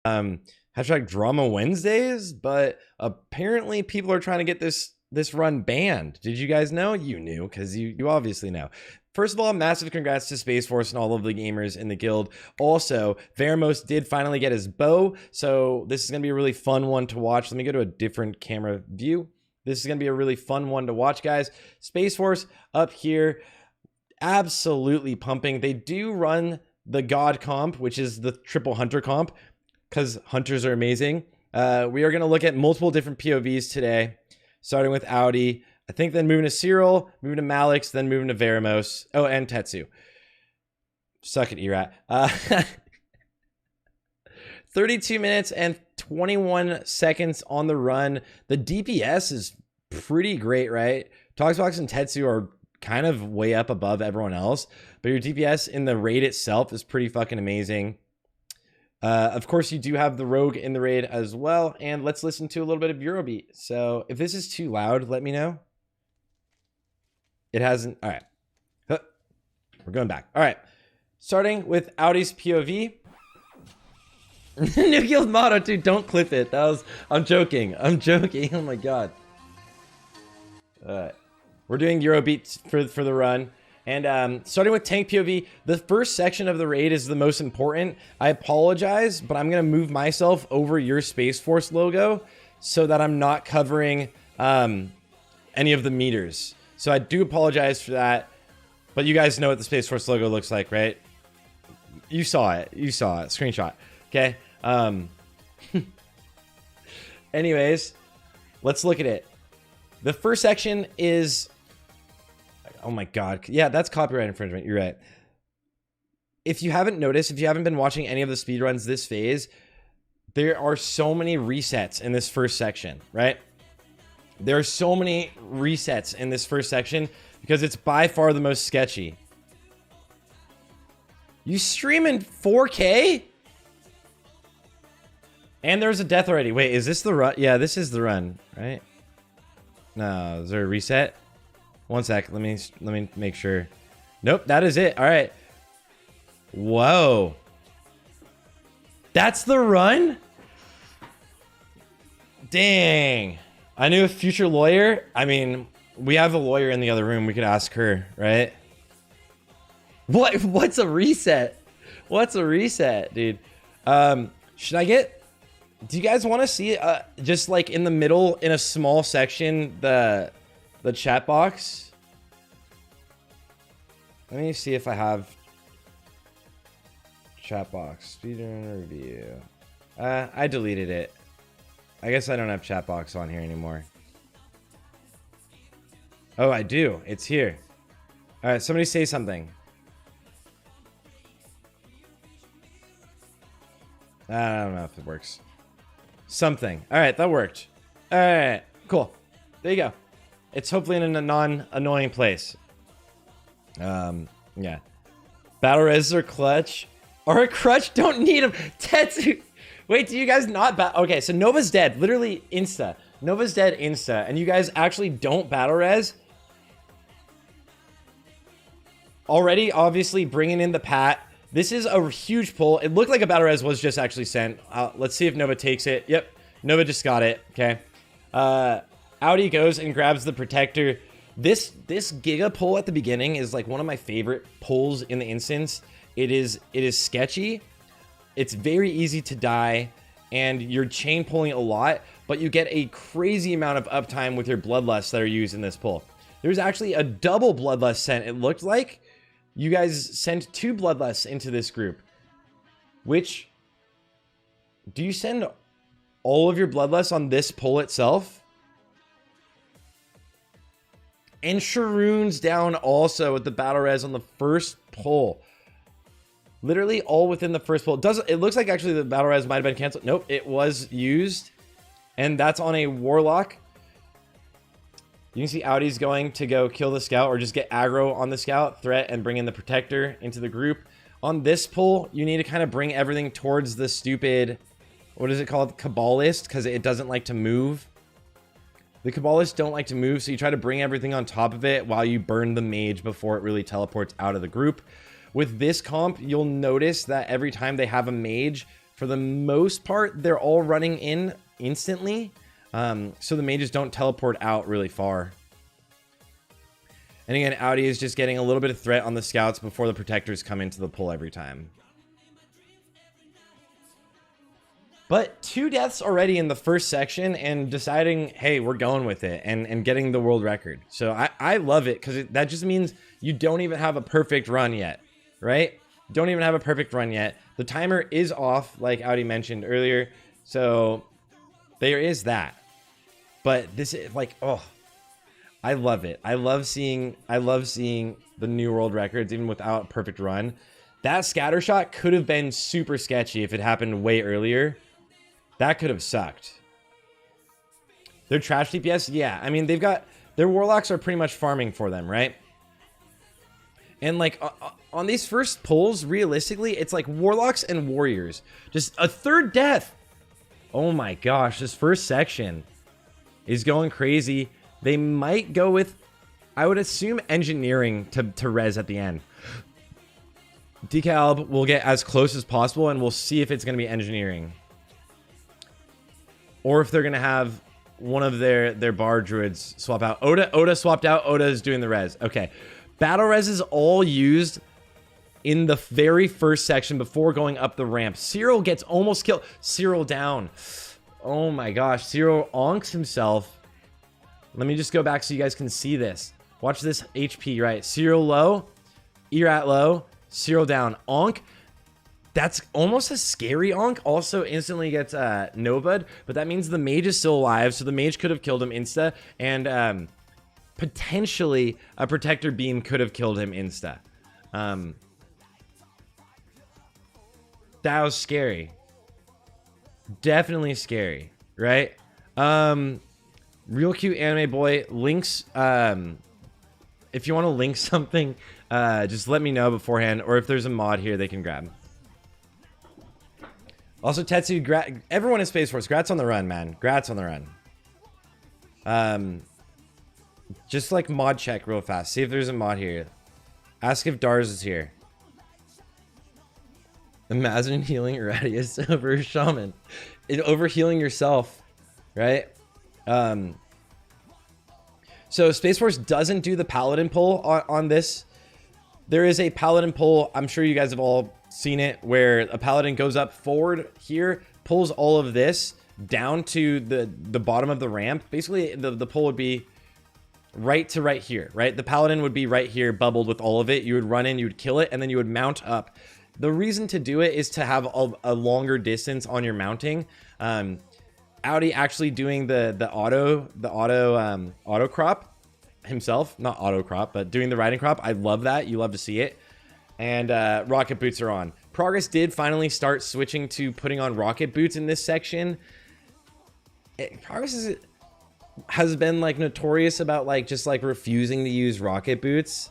Hashtag Drama Wednesdays, but apparently people are trying to get this run banned. Did you guys know? You knew, because you obviously know. First of all, massive congrats to Space Force and all of the gamers in the guild. Also, Veramos did finally get his bow, so this is going to be a really fun one to watch. Let me go to a different camera view. This is going to be a really fun one to watch, guys. Space Force up here, absolutely pumping. They do run the God comp, which is the triple hunter comp, because hunters are amazing. We are going to look at multiple different POVs today, starting with Audi, I think, then moving to Cyril, moving to Malix, then moving to Veramos. Oh, and Tetsu. Suck it, Erat. 32 minutes and 21 seconds on the run. The DPS is pretty great, right? Toxbox and Tetsu are kind of way up above everyone else, but your DPS in the raid itself is pretty fucking amazing. Of course, you do have the Rogue in the raid as well, and let's listen to a little bit of Eurobeat. So if this is too loud, let me know. It hasn't. All right. We're going back. All right. Starting with Audi's POV. New guild motto, dude. Don't clip it. I'm joking. I'm joking. Oh my god. All right. We're doing Eurobeat for the run. And starting with tank POV, the first section of the raid is the most important. I apologize, but I'm going to move myself over your Space Force logo so that I'm not covering any of the meters. So I do apologize for that, but you guys know what the Space Force logo looks like, right? You saw it. You saw it. Screenshot. Okay. Anyways, let's look at it. The first section is... Oh my god. Yeah, that's copyright infringement. You're right. If you haven't noticed, if you haven't been watching any of the speedruns this phase, there are so many resets in this first section, right? There are so many resets in this first section because it's by far the most sketchy. You stream in 4K? And there's a death already. Wait, is this the run? Yeah, this is the run, right? No, is there a reset? One sec, let me make sure. Nope, that is it. All right. Whoa. That's the run? Dang. I knew a future lawyer. I mean, we have a lawyer in the other room. We could ask her, right? What's a reset? What's a reset, dude? Should I get... Do you guys want to see just like in the middle in a small section the chat box? Let me see if I have chat box speedrun review. I deleted it. I guess I don't have chat box on here anymore. Oh, I do. It's here. All right, somebody say something. I don't know if it works. Something. All right, that worked. All right, cool. There you go. It's hopefully in a non-annoying place. Yeah. Battle res are clutch. Or a crutch, don't need them. Tetsu. Wait, do you guys not okay, so Nova's dead. Literally insta. Nova's dead insta. And you guys actually don't battle res? Already, obviously, bringing in the Pat. This is a huge pull. It looked like a battle res was just actually sent. Let's see if Nova takes it. Yep. Nova just got it. Okay. Audi goes and grabs the protector. This giga pull at the beginning is like one of my favorite pulls in the instance. It is sketchy. It's very easy to die, and you're chain pulling a lot, but you get a crazy amount of uptime with your bloodlusts that are used in this pull. There's actually a double bloodlust sent. It looked like you guys sent 2 bloodlusts into this group. Which, do you send all of your bloodlusts on this pull itself? And Sharoon's down also with the battle res on the first pull. Literally all within the first pull. It looks like actually the battle res might have been canceled. Nope, it was used. And that's on a Warlock. You can see Audi's going to go kill the scout or just get aggro on the scout, threat, and bring in the protector into the group. On this pull, you need to kind of bring everything towards the stupid, what is it called? Kabbalist, because it doesn't like to move. The Kabbalists don't like to move, so you try to bring everything on top of it while you burn the mage before it really teleports out of the group. With this comp, you'll notice that every time they have a mage For the most part, they're all running in instantly. So the mages don't teleport out really far. And again, Audi is just getting a little bit of threat on the scouts before the protectors come into the pull every time. But 2 deaths already in the first section and deciding, hey, we're going with it and getting the world record. So I love it because that just means you don't even have a perfect run yet, right? Don't even have a perfect run yet. The timer is off, like Audi mentioned earlier. So there is that. But this is like, oh, I love it. I love seeing the new world records even without a perfect run. That scatter shot could have been super sketchy if it happened way earlier. That could have sucked. Their trash DPS, yeah. I mean, they've got their warlocks are pretty much farming for them, right? And like on these first pulls, realistically, it's like warlocks and warriors. Just a 3rd death. Oh my gosh, this first section is going crazy. They might go with, I would assume, engineering to res at the end. Decalb will get as close as possible, and we'll see if it's going to be engineering. Or if they're going to have one of their bar druids swap out. Oda swapped out. Oda is doing the res. Okay. Battle res is all used in the very first section before going up the ramp. Cyril gets almost killed. Cyril down. Oh my gosh. Cyril onks himself. Let me just go back so you guys can see this. Watch this HP, right? Cyril low. Erat low. Cyril down. Onk. That's almost a scary onk. Also instantly gets Nobud, but that means the mage is still alive, so the mage could have killed him insta, and potentially a protector beam could have killed him insta. That was scary. Definitely scary, right? Real cute anime boy links. If you want to link something, just let me know beforehand, or if there's a mod here they can grab. Also, Tetsu, everyone in Space Force, grats on the run, man. Grats on the run. Just like mod check real fast. See if there's a mod here. Ask if Dars is here. Imagine healing Radius over a Shaman. Over healing yourself, right? So Space Force doesn't do the Paladin pull on this. There is a Paladin pull, I'm sure you guys have all seen it, where a Paladin goes up forward here, pulls all of this down to the bottom of the ramp. Basically, the pull would be right to right here, right? The Paladin would be right here, bubbled with all of it. You would run in, you would kill it, and then you would mount up. The reason to do it is to have a longer distance on your mounting. Audi actually doing the auto crop himself, not auto crop, but doing the riding crop. I love that. You love to see it. And rocket boots are on. Progress did finally start switching to putting on rocket boots in this section. Progress has been like notorious about like just like refusing to use rocket boots,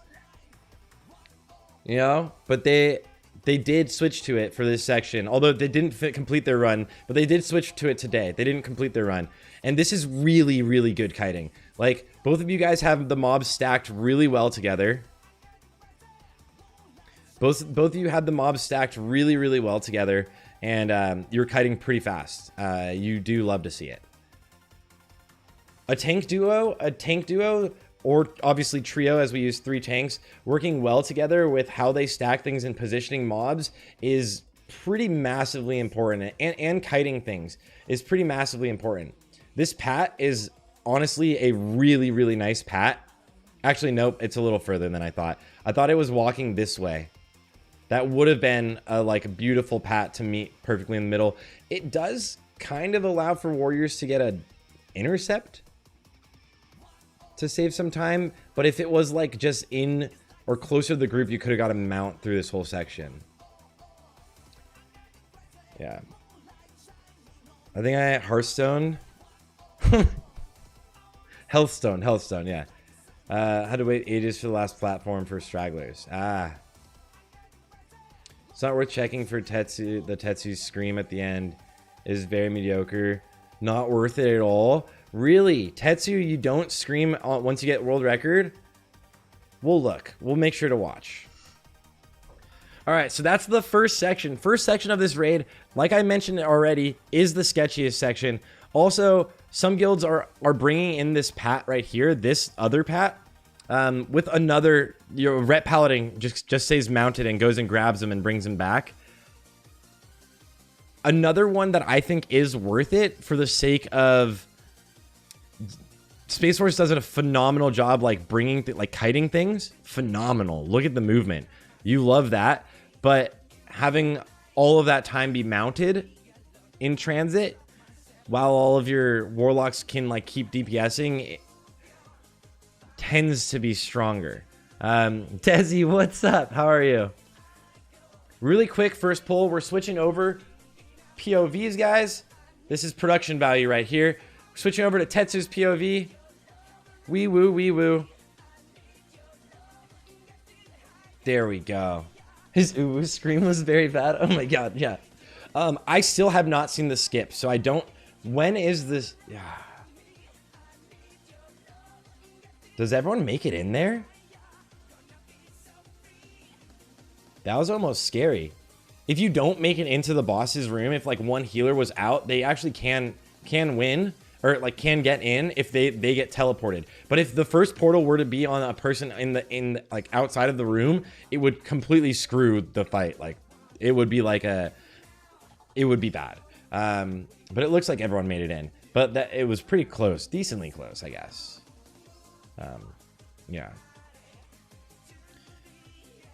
you know, but they did switch to it for this section, although they didn't complete their run, but they did switch to it today. They didn't complete their run, and this is really, really good kiting. Like, both of you guys have the mobs stacked really well together. Both of you had the mobs stacked really, really well together, and you're kiting pretty fast. You do love to see it. A tank duo, or obviously trio, as we use 3 tanks, working well together with how they stack things and positioning mobs is pretty massively important, and kiting things is pretty massively important. This pat is honestly a really, really nice pat. Actually, nope, it's a little further than I thought. I thought it was walking this way. That would have been like a beautiful pat to meet perfectly in the middle. It does kind of allow for warriors to get an intercept to save some time, but if it was like just in or closer to the group, you could have got a mount through this whole section. Yeah. I think I Hearthstone. Healthstone, yeah. Had to wait ages for the last platform for stragglers. It's not worth checking for Tetsu. The Tetsu's scream at the end is very mediocre. Not worth it at all. Really, Tetsu, you don't scream once you get world record? We'll look. We'll make sure to watch. All right, so that's the first section. First section of this raid, like I mentioned already, is the sketchiest section. Also, some guilds are bringing in this pat right here, this other pat, with another, your Ret Paladin just stays mounted and goes and grabs him and brings him back. Another one that I think is worth it for the sake of Space Force does a phenomenal job, like bringing, like kiting things. Phenomenal. Look at the movement. You love that. But having all of that time be mounted in transit while all of your warlocks can like keep DPSing tends to be stronger. Desi, what's up? How are you? Really quick first pull. We're switching over POVs, guys. This is production value right here. We're switching over to Tetsu's POV. Wee woo, wee woo. There we go. His ooh scream was very bad. Oh my god, yeah. I still have not seen the skip, so I don't. When is this? Yeah. Does everyone make it in there? That was almost scary. If you don't make it into the boss's room, if like one healer was out, they actually can win, or like can get in if they get teleported. But if the first portal were to be on a person in like outside of the room, it would completely screw the fight. Like it would be like it would be bad. But it looks like everyone made it in. But that it was pretty close, decently close, I guess. Yeah.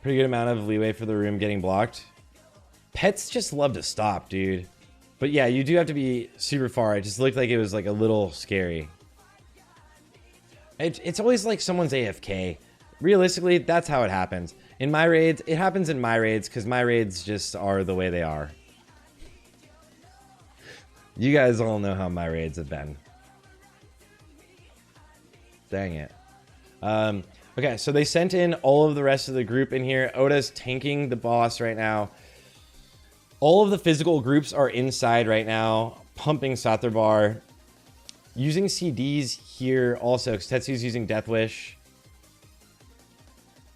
Pretty good amount of leeway for the room getting blocked. Pets just love to stop, dude. But yeah, you do have to be super far. It just looked like it was like a little scary. It's always like someone's AFK. Realistically, that's how it happens. In my raids, it happens in my raids because my raids just are the way they are. You guys all know how my raids have been. Dang it. Okay, so they sent in all of the rest of the group in here. Oda's tanking the boss right now. All of the physical groups are inside right now, pumping Sarthe bar. Using CDs here also, because Tetsu's using Death Wish.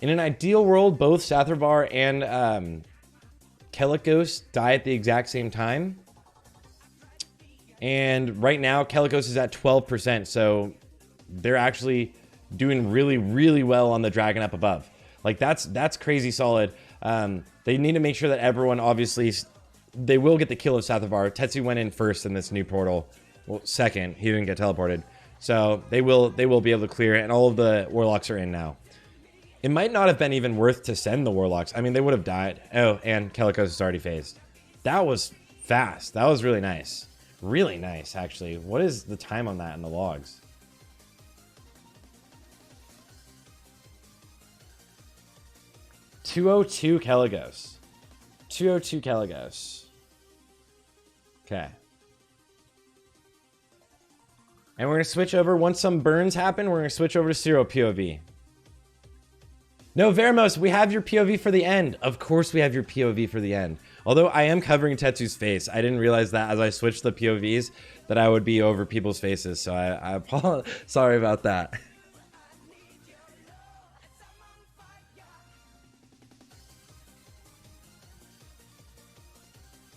In an ideal world, both Sarthe bar and Kellic Ghost die at the exact same time. And right now, Kellic Ghost is at 12%, so they're actually doing really, really well on the dragon up above. Like, that's crazy solid. They need to make sure that everyone, obviously, they will get the kill of Sarthe bar. Tetsu went in first in this new portal. Well, second. He didn't get teleported. So they will be able to clear it, and all of the warlocks are in now. It might not have been even worth to send the warlocks. I mean, they would have died. Oh, and Kellic Ghost is already phased. That was fast. That was really nice. Really nice, actually. What is the time on that in the logs? .202 Kellic Ghost. 202 Kellic Ghost. Okay. And we're going to switch over. Once some burns happen, we're going to switch over to Zero POV. No, Veramos, we have your POV for the end. Of course we have your POV for the end. Although I am covering Tetsu's face. I didn't realize that as I switched the POVs that I would be over people's faces. So I apologize. Sorry about that.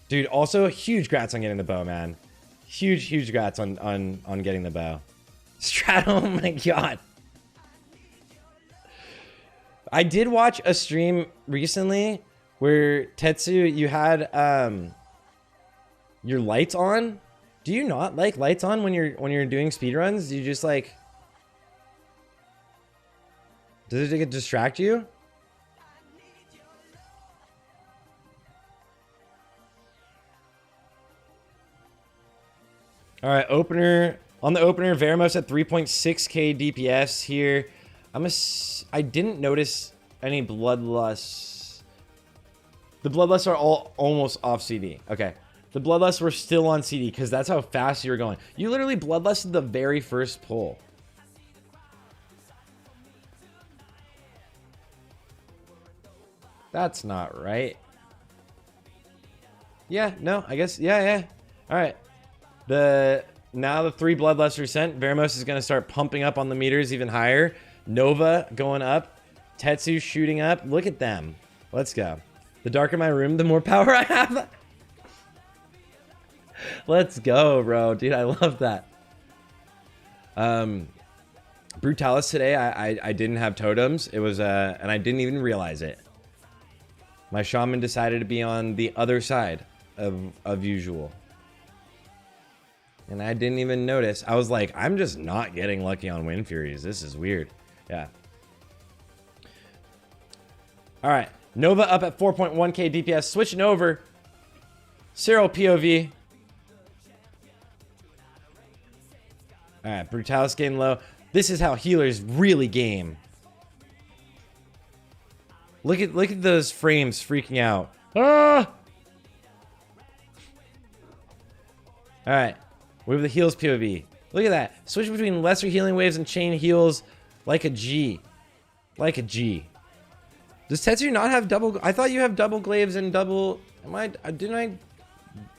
Dude, also huge grats on getting the bow, man. Huge grats on getting the bow. Strat, oh my god. I did watch a stream recently where Tetsu, you had your lights on. Do you not like lights on when you're doing speedruns? You just like, does it distract you? All right, opener. On the opener, Veramos at 3.6k DPS here. I didn't notice any bloodlusts. The bloodlusts are all almost off CD. Okay. The bloodlusts were still on CD because that's how fast you were going. You literally bloodlusted the very first pull. That's not right. Yeah, no, I guess, yeah. All right. Now the 3 bloodlusts are sent. Veramos is going to start pumping up on the meters even higher. Nova going up. Tetsu shooting up. Look at them. Let's go. The darker my room, the more power I have. Let's go, bro. Dude, I love that. Brutalis today, I didn't have totems. It was, and I didn't even realize it. My shaman decided to be on the other side of usual. And I didn't even notice. I was like, I'm just not getting lucky on Wind Furies. This is weird. Yeah. All right. Nova up at 4.1k DPS. Switching over. Cyril POV. All right. Brutalis getting low. This is how healers really game. Look at those frames freaking out. Ah! All right. We have the heals POV. Look at that. Switch between lesser healing waves and chain heals like a G. Like a G. Does Tetsu not have double? I thought you have double glaives and double. Did I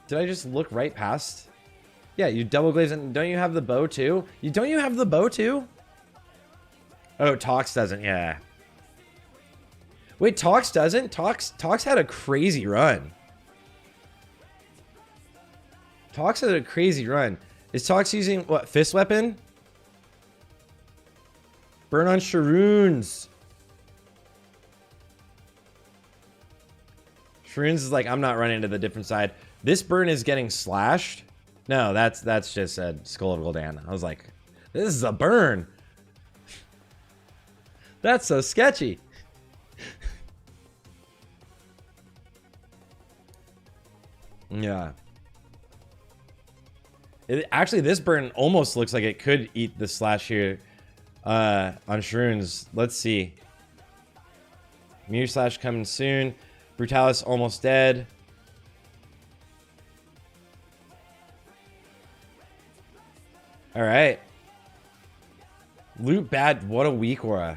just look right past? Yeah, you double glaives and don't you have the bow too? Don't you have the bow too? Oh, Tox doesn't. Yeah. Wait, Tox doesn't? Tox had a crazy run. Tox had a crazy run. Is Tox using what? Fist weapon? Burn on Sharoons. Sharoons is like, I'm not running to the different side. This burn is getting slashed. No, that's just a Skull of Gul'dan. I was like, this is a burn. That's so sketchy. Yeah. Actually, this burn almost looks like it could eat the slash here on Sharoons. Let's see. Meteor slash coming soon. Brutalis almost dead. All right. Loot bad. What a weak aura.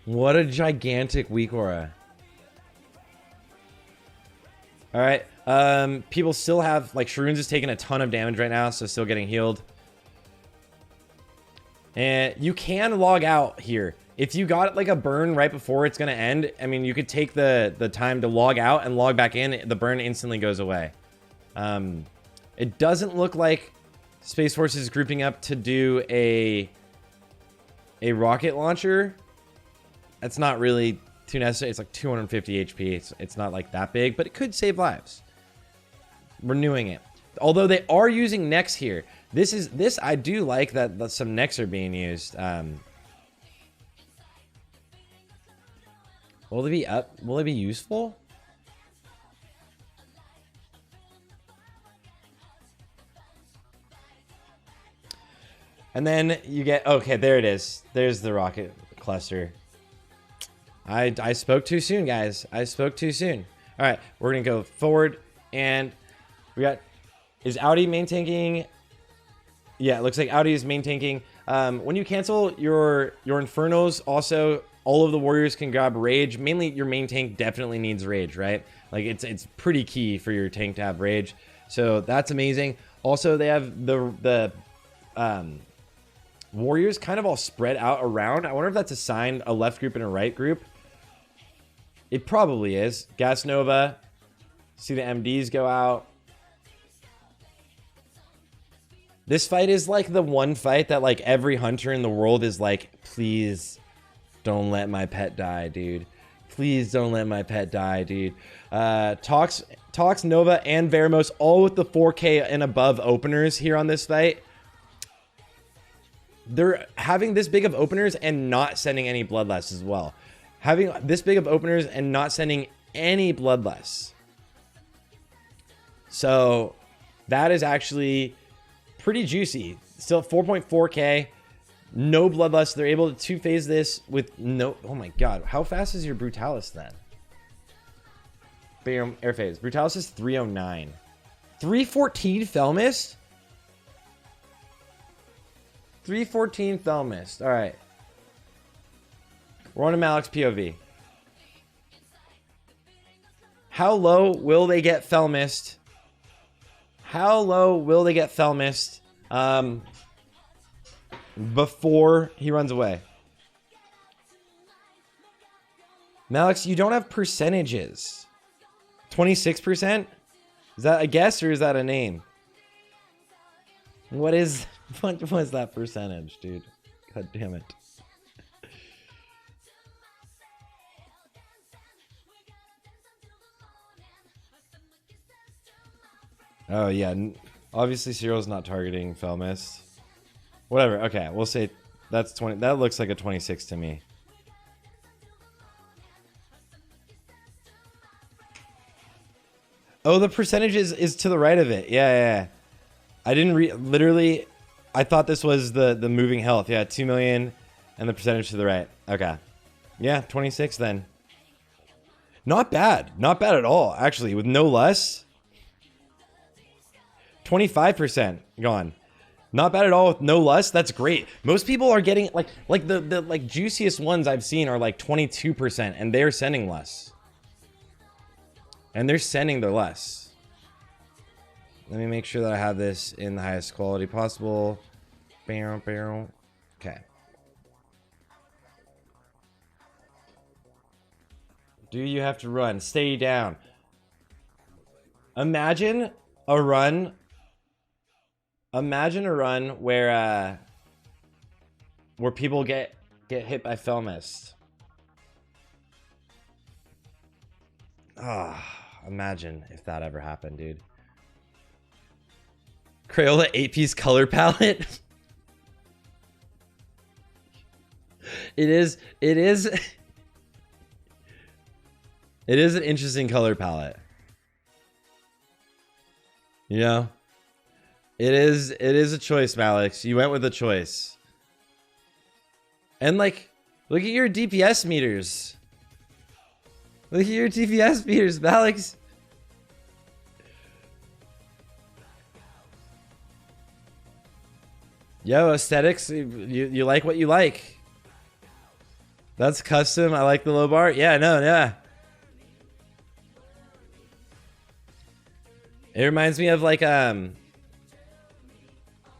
What a gigantic weak aura. All right. People still have, like, Sharoons is taking a ton of damage right now, so still getting healed. And you can log out here. If you got, like, a burn right before it's going to end, I mean, you could take the time to log out and log back in. The burn instantly goes away. It doesn't look like Space Force is grouping up to do a rocket launcher. That's not really too necessary. It's like 250 HP. It's not like that big, but it could save lives. Renewing it. Although they are using Nex here. This I do like that some Nex are being used. Will they be up? Will they be useful? And then you get, okay, there it is. There's the rocket cluster. I spoke too soon, guys. I spoke too soon. All right, we're gonna go forward, and we got, is Audi main tanking? Yeah, it looks like Audi is main tanking. When you cancel your Infernos, also all of the warriors can grab rage. Mainly your main tank definitely needs rage, right? Like it's pretty key for your tank to have rage. So that's amazing. Also, they have the warriors kind of all spread out around. I wonder if that's assigned a left group and a right group. It probably is. Gas Nova. See the MDs go out. This fight is like the one fight that like every hunter in the world is like, please don't let my pet die, dude. Please don't let my pet die, dude. Tox, Nova, and Veramos all with the 4K and above openers here on this fight. They're having this big of openers and not sending any bloodlust as well. Having this big of openers and not sending any bloodlust. So that is actually pretty juicy. Still 4.4k, no bloodlust. They're able to two-phase this with no... Oh my god, how fast is your Brutalis then? Bam, air phase. Brutalis is 309. 314 Felmist? 314 Felmist. All right. We're on to Malik's POV. How low will they get Felmist? How low will they get Felmist before he runs away? Malix, you don't have percentages. 26%? Is that a guess or is that a name? What was that percentage, dude? God damn it. Oh yeah, obviously Cyril's not targeting Felmist. Whatever. Okay, we'll say that's 20. That looks like a 26 to me. Oh, the percentage is to the right of it. Yeah. I didn't literally. I thought this was the moving health. Yeah, 2 million, and the percentage to the right. Okay. Yeah, 26 then. Not bad. Not bad at all, actually. With no less. 25% gone. Not bad at all with no less. That's great. Most people are getting like the juiciest ones I've seen are like 22%, and they're sending less. And they're sending their less. Let me make sure that I have this in the highest quality possible. Barrel. Okay. Do you have to run? Stay down. Imagine a run. Imagine a run where people get hit by Felmist. Imagine if that ever happened, dude. Crayola 8-piece color palette. It is an interesting color palette. You know? It is a choice, Malix. You went with a choice. And like, look at your DPS meters. Look at your DPS meters, Malix. Yo, aesthetics, you like what you like. That's custom. I like the low bar. Yeah, no, yeah. It reminds me of like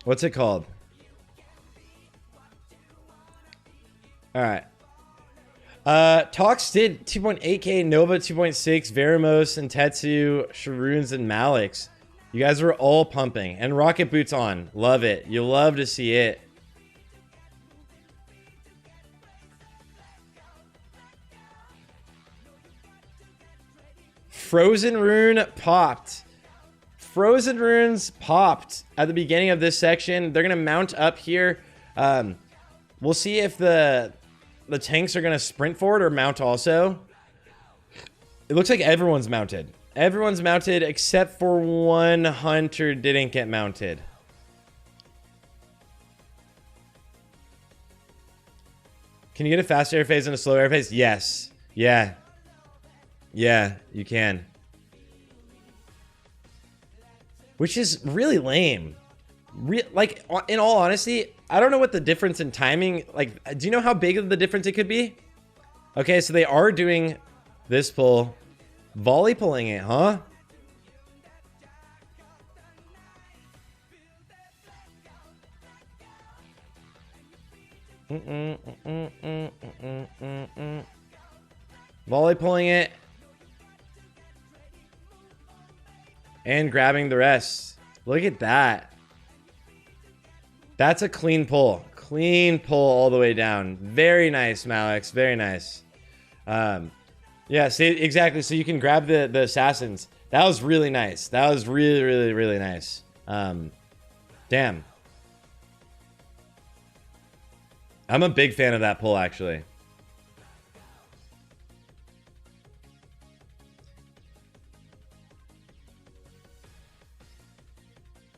what's it called? All right. Talks did 2.8k, Nova 2.6, Veramos and Tetsu, Sharoons and Malix. You guys were all pumping. And Rocket Boots on. Love it. You love to see it. Frozen Rune popped. Frozen Runes popped at the beginning of this section. They're going to mount up here. We'll see if the tanks are going to sprint forward or mount also. It looks like everyone's mounted. Everyone's mounted except for one hunter didn't get mounted. Can you get a fast air phase and a slow air phase? Yes. Yeah. Yeah, you can. Which is really lame. Like, in all honesty, I don't know what the difference in timing... Like, do you know how big of the difference it could be? Okay, so they are doing this pull. Volley pulling it, huh? Volley pulling it. And grabbing the rest. Look at that. That's a clean pull. Clean pull all the way down. Very nice, Malix. Very nice. Yeah, see, exactly. So you can grab the assassins. That was really nice. That was really, really, really nice. Damn. I'm a big fan of that pull, actually.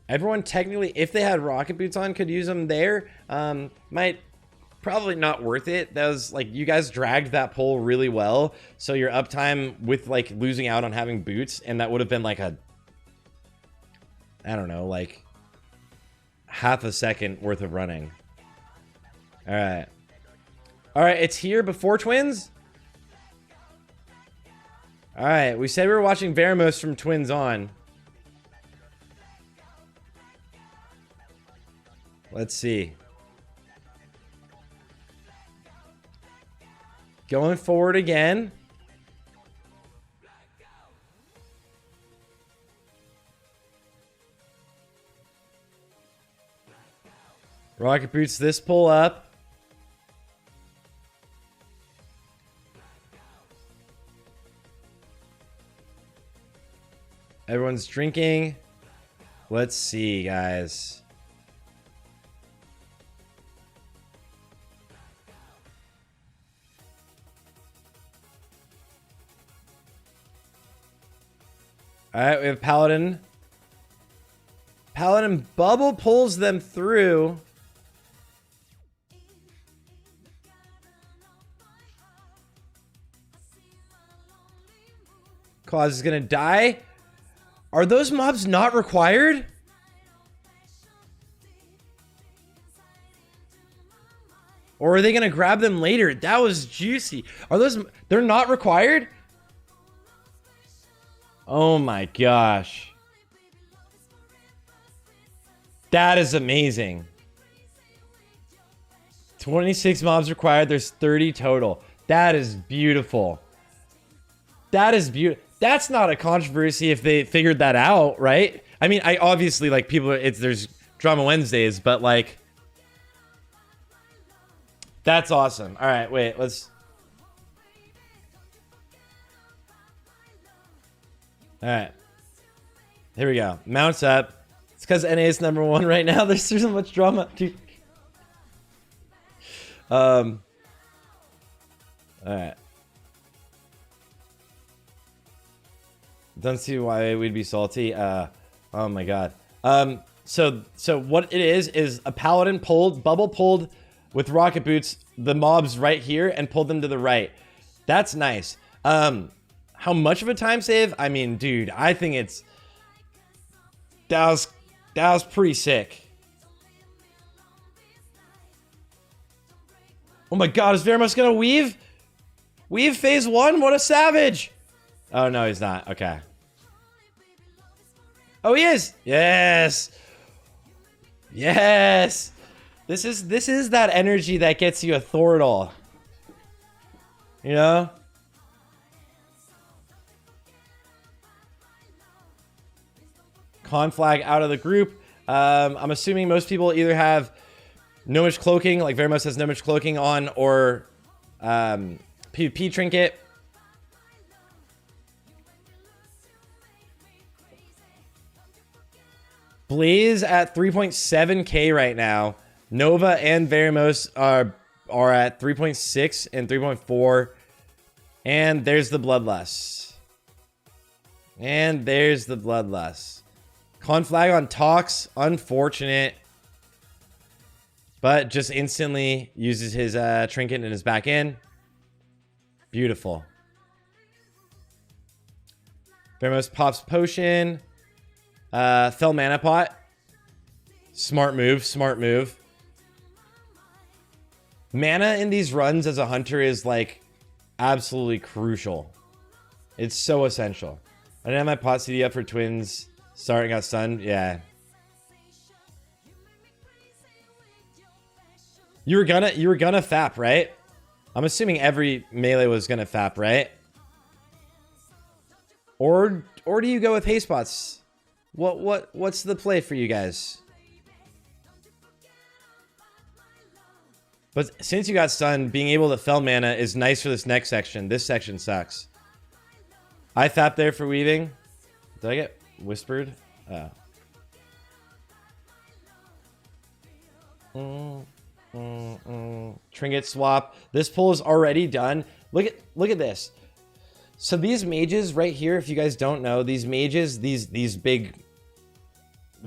Everyone technically, if they had rocket boots on, could use them there. Probably not worth it. That was like, you guys dragged that pull really well. So your uptime with like losing out on having boots, and that would have been like a, I don't know, like half a second worth of running. All right. All right, it's here before Twins. All right, we said we were watching Veramos from Twins on. Let's see. Going forward again. Rocket boots this pull up. Everyone's drinking. Let's see, guys. All right, we have Paladin. Paladin bubble pulls them through. Claus is gonna die. Are those mobs not required? Or are they gonna grab them later? That was juicy. Are those... They're not required? Oh my gosh. That is amazing. 26 mobs required. There's 30 total. That is beautiful. That is beautiful. That's not a controversy if they figured that out, right? I mean, I obviously, like, people, there's Drama Wednesdays, but, like, that's awesome. All right, wait, let's... All right. Here we go. Mounts up. It's because NA is #1 right now. There's so much drama, dude. All right. Don't see why we'd be salty. Oh my god. So what it is a Paladin bubble pulled with rocket boots the mobs right here and pulled them to the right. That's nice. How much of a time save? I mean, dude, I think it's... That was pretty sick. Oh my god, is Veramos gonna weave? Weave phase 1? What a savage! Oh no, he's not. Okay. Oh, he is! Yes! Yes! This is that energy that gets you a Thordal. You know? Conflag out of the group. I'm assuming most people either have Gnomish Cloaking, like Veramos has Gnomish Cloaking on, or PvP Trinket. Blaze at 3.7k right now. Nova and Veramos are at 3.6 and 3.4. And there's the Bloodlust. And there's the Bloodlust. Conflag on Tox, unfortunate. But just instantly uses his trinket and is back in. Beautiful. Veramos pops potion. Fell mana pot. Smart move, smart move. Mana in these runs as a hunter is like absolutely crucial. It's so essential. I didn't have my pot CD up for twins. Starting got stunned. Yeah. You were gonna FAP, right? I'm assuming every melee was gonna FAP, right? Or do you go with haste spots? What's the play for you guys? But since you got stunned, being able to fell mana is nice for this next section. This section sucks. I FAP there for weaving. Did I get whispered? Trinket swap. This pull is already done. Look at this. So these mages right here, if you guys don't know, these mages, these big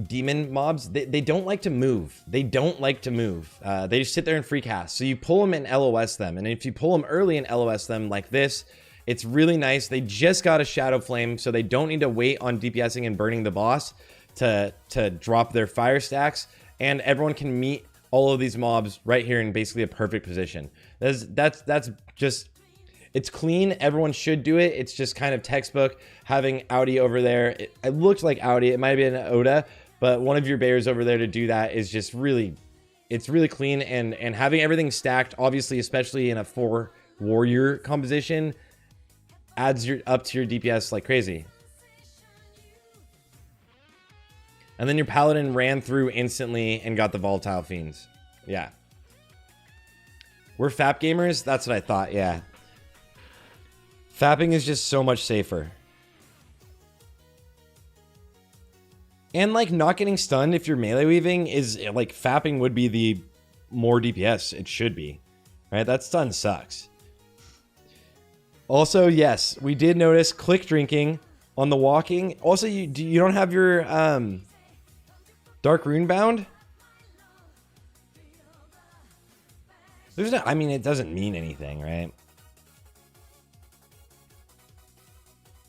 demon mobs, they don't like to move. They don't like to move. They just sit there and free cast. So you pull them and LOS them. And if you pull them early and LOS them like this, it's really nice. They just got a Shadow Flame, so they don't need to wait on DPSing and burning the boss to drop their fire stacks. And everyone can meet all of these mobs right here in basically a perfect position. That's just... It's clean. Everyone should do it. It's just kind of textbook. Having Audi over there. It looked like Audi. It might have been Oda. But one of your bears over there to do that is just really... It's really clean. And having everything stacked, obviously, especially in a 4 warrior composition adds up to your DPS like crazy. And then your paladin ran through instantly and got the volatile fiends. Yeah. We're FAP gamers? That's what I thought, yeah. Fapping is just so much safer. And like not getting stunned if you're melee weaving is like fapping would be the more DPS. It should be, right? That stun sucks. Also, yes, we did notice click drinking on the walking. Also, you don't have your dark rune bound. There's no, I mean, it doesn't mean anything, right?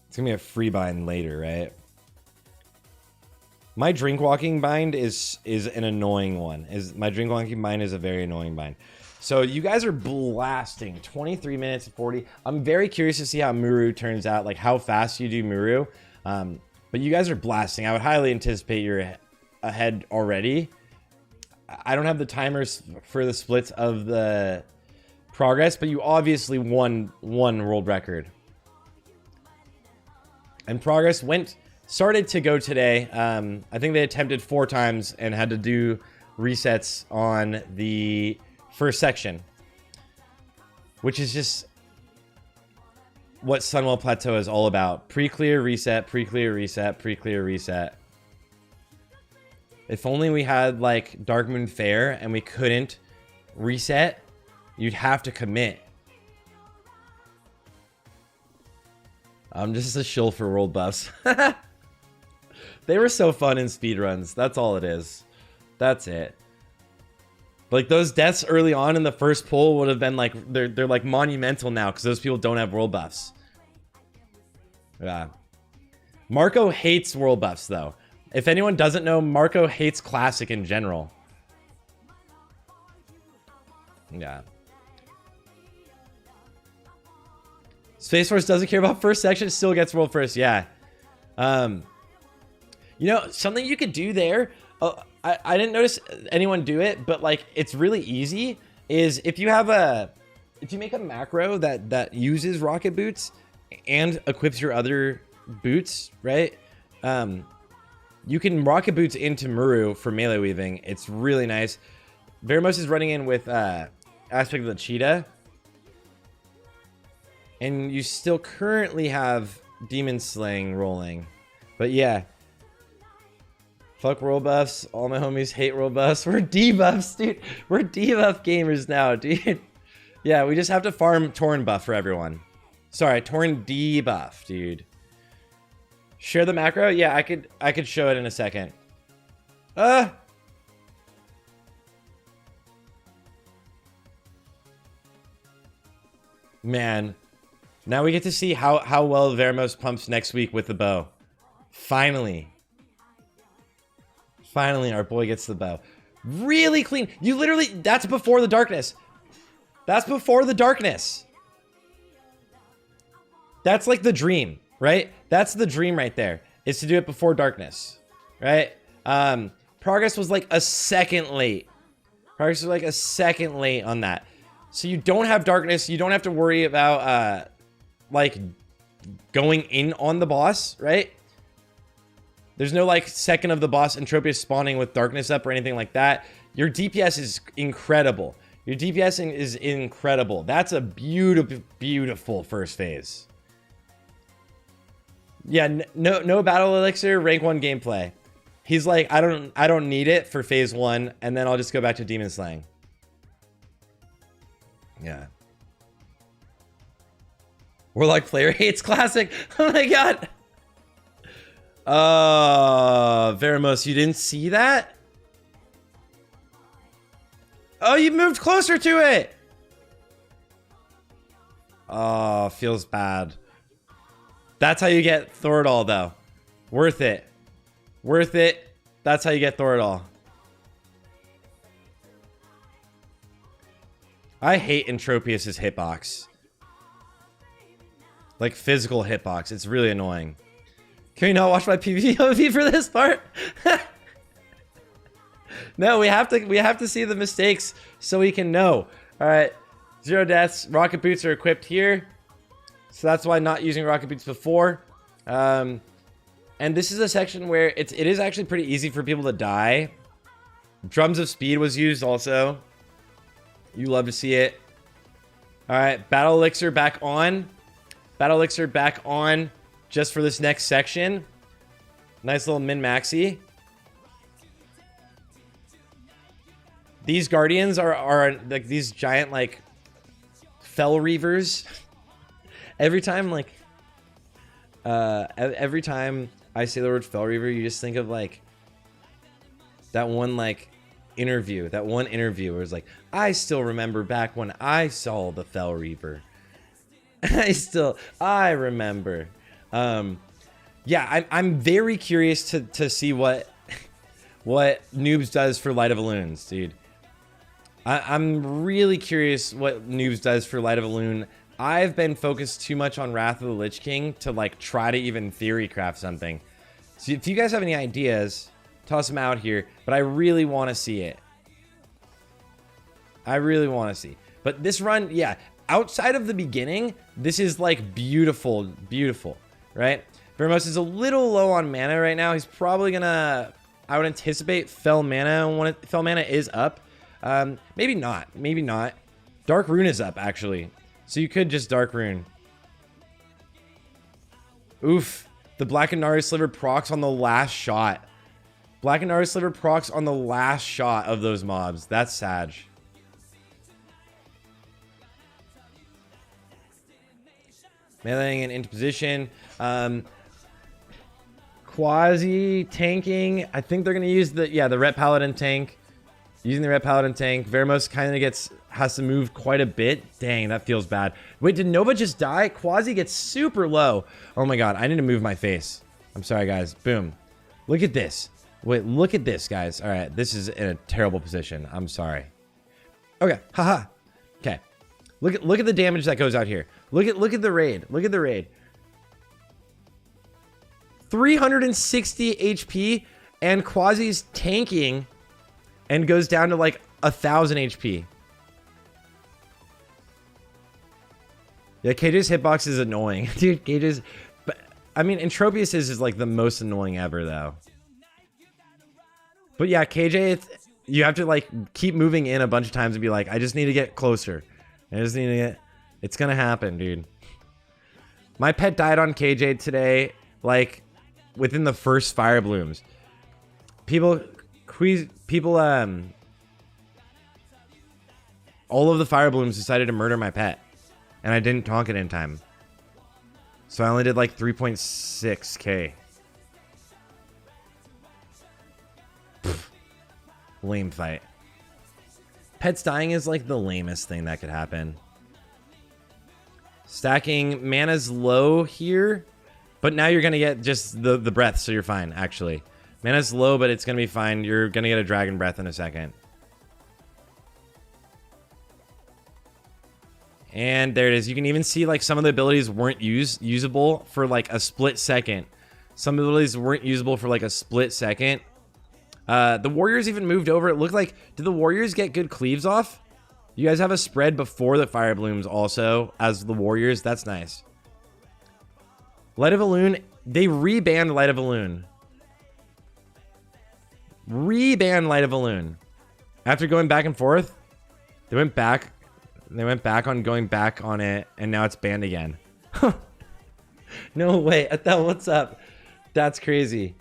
It's gonna be a free bind later, right? My drink walking bind is an annoying one. My drink walking bind is a very annoying bind. So you guys are blasting 23 minutes and 40. I'm very curious to see how Muru turns out, like how fast you do Muru. But you guys are blasting. I would highly anticipate you're ahead already. I don't have the timers for the splits of the progress, but you obviously won world record. And progress started to go today. I think they attempted 4 times and had to do resets on the first section, which is just what Sunwell Plateau is all about. Pre-clear, reset, pre-clear, reset, pre-clear, reset. If only we had like Dark Moon Fair and we couldn't reset, you'd have to commit. I'm just a shill for world buffs. They were so fun in speedruns. That's all it is. That's it. Like those deaths early on in the first pull would have been like, they're like monumental now because those people don't have world buffs. Yeah. Marco hates world buffs though. If anyone doesn't know, Marco hates Classic in general. Yeah. Space Force doesn't care about first section, still gets world first. Yeah. You know, something you could do there, I didn't notice anyone do it, but like it's really easy, is if you make a macro that uses rocket boots and equips your other boots, right? You can rocket boots into Muru for melee weaving. It's really nice. Veramos is running in with Aspect of the Cheetah. And you still currently have Demon Slaying rolling. But yeah. Fuck world buffs. All my homies hate world buffs. We're debuffs, dude. We're debuff gamers now, dude. Yeah, we just have to farm Torn buff for everyone. Sorry, Torn debuff, dude. Share the macro? Yeah, I could show it in a second. Man. Now we get to see how well Veramos pumps next week with the bow. Finally. Finally, our boy gets the bow. Really clean. You literally, that's before the darkness. That's before the darkness. That's like the dream, right? That's the dream right there, is to do it before darkness, right? Progress was like a second late. Progress was like a second late on that. So you don't have darkness. You don't have to worry about, like, going in on the boss, right? There's no, like, second of the boss Entropia spawning with darkness up or anything like that. Your DPS is incredible. Your DPSing is incredible. That's a beautiful, beautiful first phase. Yeah, no battle elixir, rank 1 gameplay. He's like, I don't need it for phase 1, and then I'll just go back to Demon Slaying. Yeah. Warlock player hates Classic. Oh my god. Veramos, you didn't see that? Oh, you moved closer to it. Oh, feels bad. That's how you get Thoradol, though. Worth it. Worth it. That's how you get Thoradol. I hate Entropius's hitbox. Like physical hitbox. It's really annoying. Can we not watch my PvP for this part? No, we have to see the mistakes so we can know. All right. 0 deaths. Rocket boots are equipped here, so that's why not using rocket boots before. And this is a section where it is actually pretty easy for people to die. Drums of speed was used also. You love to see it. All right, battle elixir back on. Battle elixir back on just for this next section. Nice little min-maxi. These guardians are like these giant like fell reavers. Every time every time I say the word fell reaver, you just think of like that one interview where it's like, I still remember back when I saw the fell reaver. I remember. Yeah, I'm very curious to see what Noobs does for Light of Balloons, dude. I'm really curious what Noobs does for Light of Balloon. I've been focused too much on Wrath of the Lich King to like try to even theory craft something. So if you guys have any ideas, toss them out here. But I really want to see it. I really want to see. But this run, yeah, outside of the beginning, this is like beautiful, beautiful, right? Vermos is a little low on mana right now. He's probably gonna, I would anticipate Fell Mana when Fell Mana is up. Maybe not. Maybe not. Dark Rune is up, actually. So you could just Dark Rune. Oof. The Black and Nari Sliver procs on the last shot. Black and Nari Sliver procs on the last shot of those mobs. That's sad. Meleeing into position. Quasi tanking. I think they're going to use the Ret Paladin tank. Using the Ret Paladin tank. Vermos kind of has to move quite a bit. Dang, that feels bad. Wait, did Nova just die? Quasi gets super low. Oh my god, I need to move my face. I'm sorry, guys. Boom. Look at this. Wait, look at this, guys. All right, this is in a terrible position. I'm sorry. Okay, haha. Okay, look at the damage that goes out here. Look at the raid. Look at the raid. 360 HP, and Quasi's tanking, and goes down to like 1,000 HP. Yeah, KJ's hitbox is annoying, dude. KJ's, but I mean, Entropius is like the most annoying ever, though. But yeah, KJ, you have to like keep moving in a bunch of times and be like, I just need to get closer. I just need to get. It's gonna happen, dude. My pet died on KJ today, like within the first fire blooms. All of the fire blooms decided to murder my pet. And I didn't tonk it in time. So I only did like 3.6k. Lame fight. Pets dying is like the lamest thing that could happen. Stacking mana's low here. But now you're going to get just the breath, so you're fine, actually. Mana's low, but it's going to be fine. You're going to get a dragon breath in a second. And there it is. You can even see like some of the abilities weren't usable for like a split second. Some abilities weren't usable for like a split second. The warriors even moved over. It looked like, did the warriors get good cleaves off? You guys have a spread before the fire blooms also as the warriors. That's nice. Light of Balloon. They rebanned Light of Balloon. Rebanned Light of Balloon. After going back and forth, they went back. They went back on going back on it, and now it's banned again. No way. I thought, what's up? That's crazy.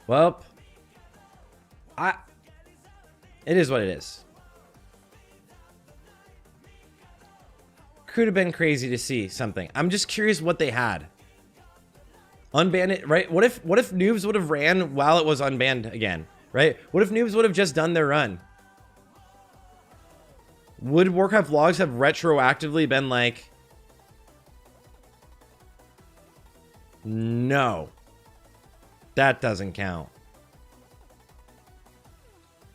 Well, it is what it is. Could have been crazy to see something. I'm just curious what they had. Unban it, right? What if noobs would have ran while it was unbanned again, right? What if noobs would have just done their run? Would Warcraft logs have retroactively been like, no, that doesn't count.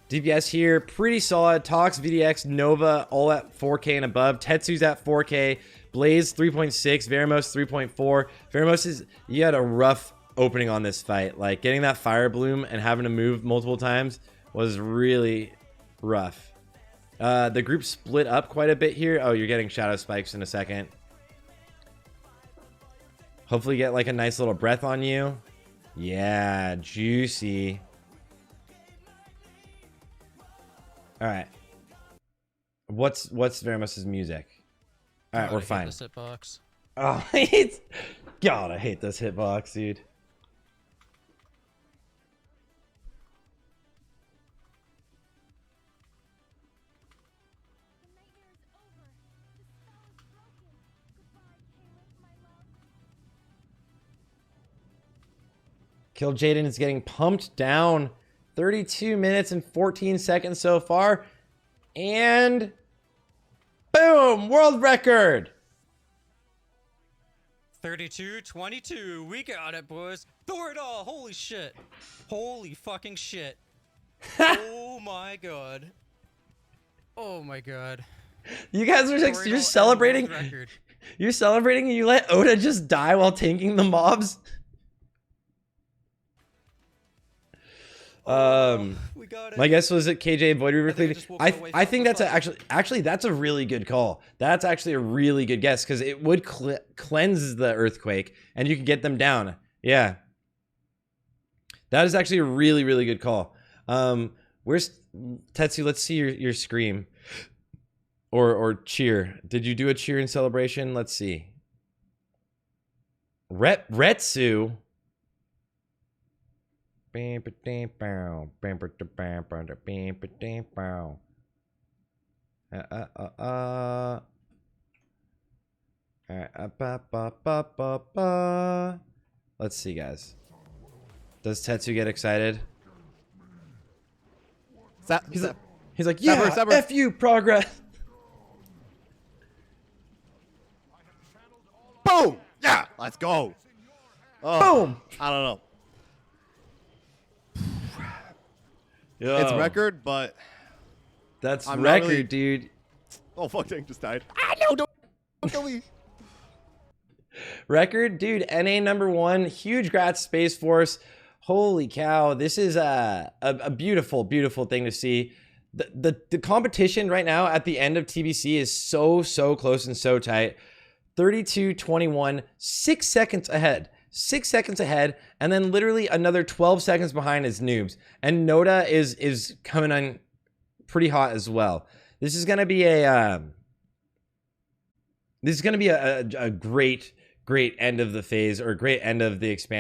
DPS here, pretty solid. Tox, VDX, Nova, all at 4K and above. Tetsu's at 4K. Blaze 3.6. Veramos 3.4. Veramos is, you had a rough opening on this fight. Like getting that fire bloom and having to move multiple times was really rough. The group split up quite a bit here. Oh, you're getting shadow spikes in a second. Hopefully get like a nice little breath on you. Yeah, juicy. All right. What's Veramus's music? All right, we're fine. This hitbox. Oh, God, I hate this hitbox, dude. Kill Jaden is getting pumped down. 32 minutes and 14 seconds so far. And boom, world record. 32-22. We got it, boys. Throw it all. Holy shit. Holy fucking shit. Oh my god. Oh my god. You guys are like, you're celebrating. You're celebrating and you let Oda just die while tanking the mobs. We got it. My guess was that KJ Void Reaver cleaved. I think that's actually that's a really good call. That's actually a really good guess because it would cleanse the earthquake and you could get them down. Yeah, that is actually a really good call. Where's Tetsu? Let's see your scream or cheer. Did you do a cheer in celebration? Let's see. Retsu. Alright, let's see, guys. Does Tetsu get excited? He's like, yeah, F you, progress. Boom! Yeah, let's go. Oh, boom! I don't know. Yo. It's record, but that's I'm record, really... dude. Oh fuck! Tank just died. Ah no! Don't kill me. Record, dude. NA #1. Huge grats, Space Force. Holy cow! This is a beautiful thing to see. The competition right now at the end of TBC is so close and so tight. 32-21, 6 seconds ahead. 6 seconds ahead, and then literally another 12 seconds behind is Noobs. And Noda is coming on pretty hot as well. This is gonna be a great end of the phase or great end of the expansion.